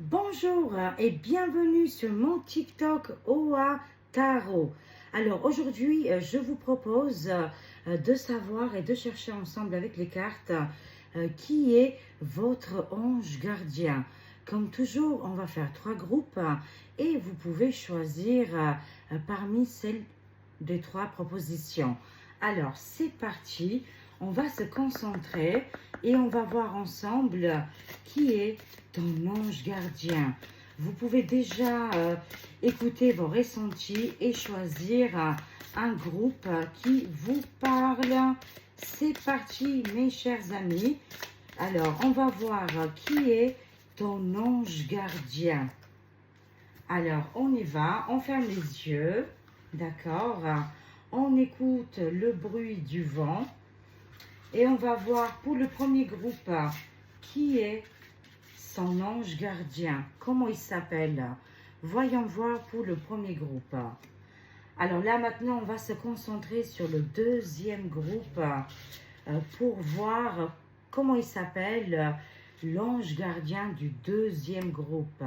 Bonjour et bienvenue sur mon TikTok Oa Tarot. Alors aujourd'hui, je vous propose de savoir et de chercher ensemble avec les cartes qui est votre ange gardien. Comme toujours, on va faire 3 groupes et vous pouvez choisir parmi celles des 3 propositions. Alors, c'est parti. On va se concentrer et on va voir ensemble qui est ton ange gardien. Vous pouvez déjà écouter vos ressentis et choisir un groupe qui vous parle. C'est parti, mes chers amis. Alors, on va voir qui est ton ange gardien. Alors, on y va. On ferme les yeux. D'accord. On écoute le bruit du vent. Et on va voir pour le premier groupe qui est son ange gardien. Comment il s'appelle? Voyons voir pour le premier groupe. Alors là, maintenant, on va se concentrer sur le deuxième groupe pour voir comment il s'appelle, l'ange gardien du deuxième groupe.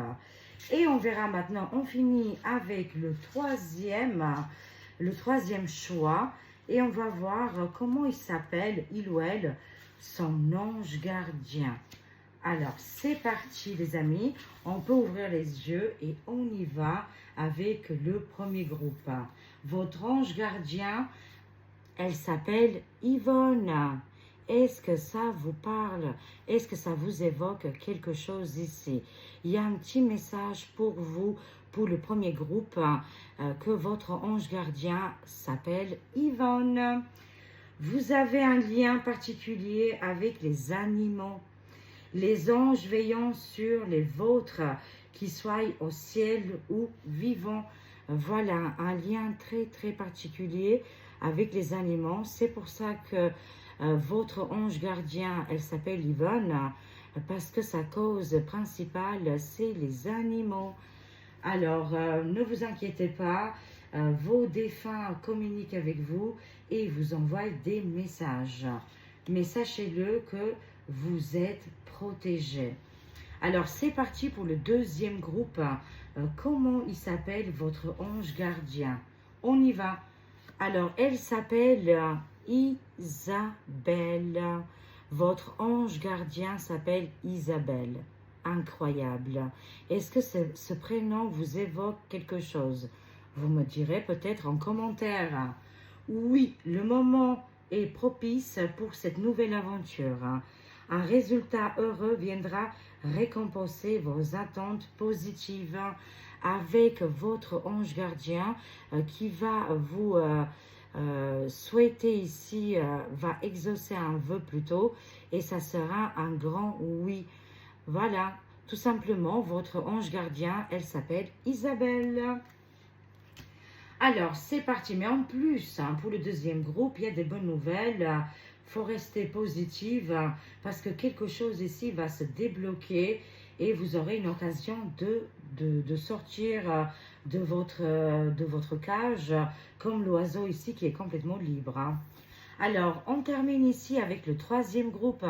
Et on verra maintenant, on finit avec le troisième choix. Et on va voir comment il s'appelle, il ou elle, son ange gardien. Alors, c'est parti les amis. On peut ouvrir les yeux et on y va avec le premier groupe. Votre ange gardien, elle s'appelle Yvonne. Est-ce que ça vous parle? Est-ce que ça vous évoque quelque chose ici? Il y a un petit message pour vous, pour le premier groupe, que votre ange gardien s'appelle Yvonne. Vous avez un lien particulier avec les animaux. Les anges veillant sur les vôtres, qu'ils soient au ciel ou vivants. Voilà, un lien très très particulier avec les animaux. C'est pour ça que votre ange gardien, elle s'appelle Yvonne, parce que sa cause principale, c'est les animaux. Alors, ne vous inquiétez pas, vos défunts communiquent avec vous et vous envoient des messages. Mais sachez-le que vous êtes protégés. Alors, c'est parti pour le deuxième groupe. Comment il s'appelle votre ange gardien? On y va. Alors, elle s'appelle Isabelle. Votre ange gardien s'appelle Isabelle. Incroyable. Est-ce que ce prénom vous évoque quelque chose? Vous me direz peut-être en commentaire. Oui, le moment est propice pour cette nouvelle aventure. Un résultat heureux viendra récompenser vos attentes positives avec votre ange gardien qui va vous souhaiter ici, va exaucer un vœu plutôt, et ça sera un grand oui. Voilà, tout simplement, votre ange gardien, elle s'appelle Isabelle. Alors, c'est parti. Mais en plus, pour le deuxième groupe, il y a des bonnes nouvelles. Il faut rester positive parce que quelque chose ici va se débloquer et vous aurez une occasion de sortir de votre cage, comme l'oiseau ici qui est complètement libre. Alors, on termine ici avec le troisième groupe.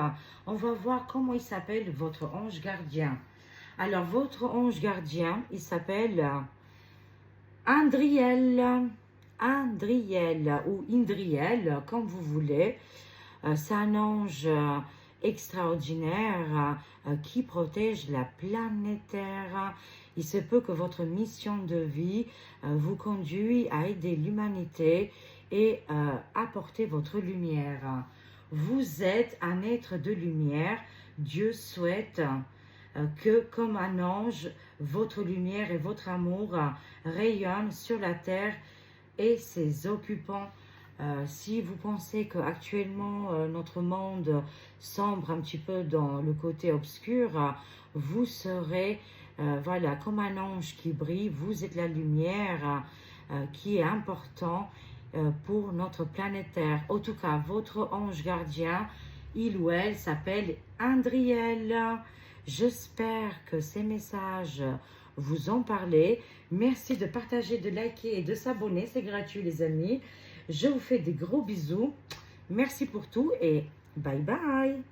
On va voir comment il s'appelle votre ange gardien. Alors, votre ange gardien, il s'appelle Andriel ou Indriel, comme vous voulez. C'est un ange extraordinaire qui protège la planète Terre. Il se peut que votre mission de vie vous conduise à aider l'humanité et apporter votre lumière. Vous êtes un être de lumière. Dieu souhaite que, comme un ange, votre lumière et votre amour rayonnent sur la terre et ses occupants. Si vous pensez qu'actuellement notre monde sombre un petit peu dans le côté obscur, vous serez voilà, comme un ange qui brille. Vous êtes la lumière qui est important pour notre planète Terre. En tout cas, votre ange gardien, il ou elle s'appelle Andriel. J'espère que ces messages vous ont parlé. Merci de partager, de liker et de s'abonner. C'est gratuit les amis. Je vous fais des gros bisous. Merci pour tout et bye bye.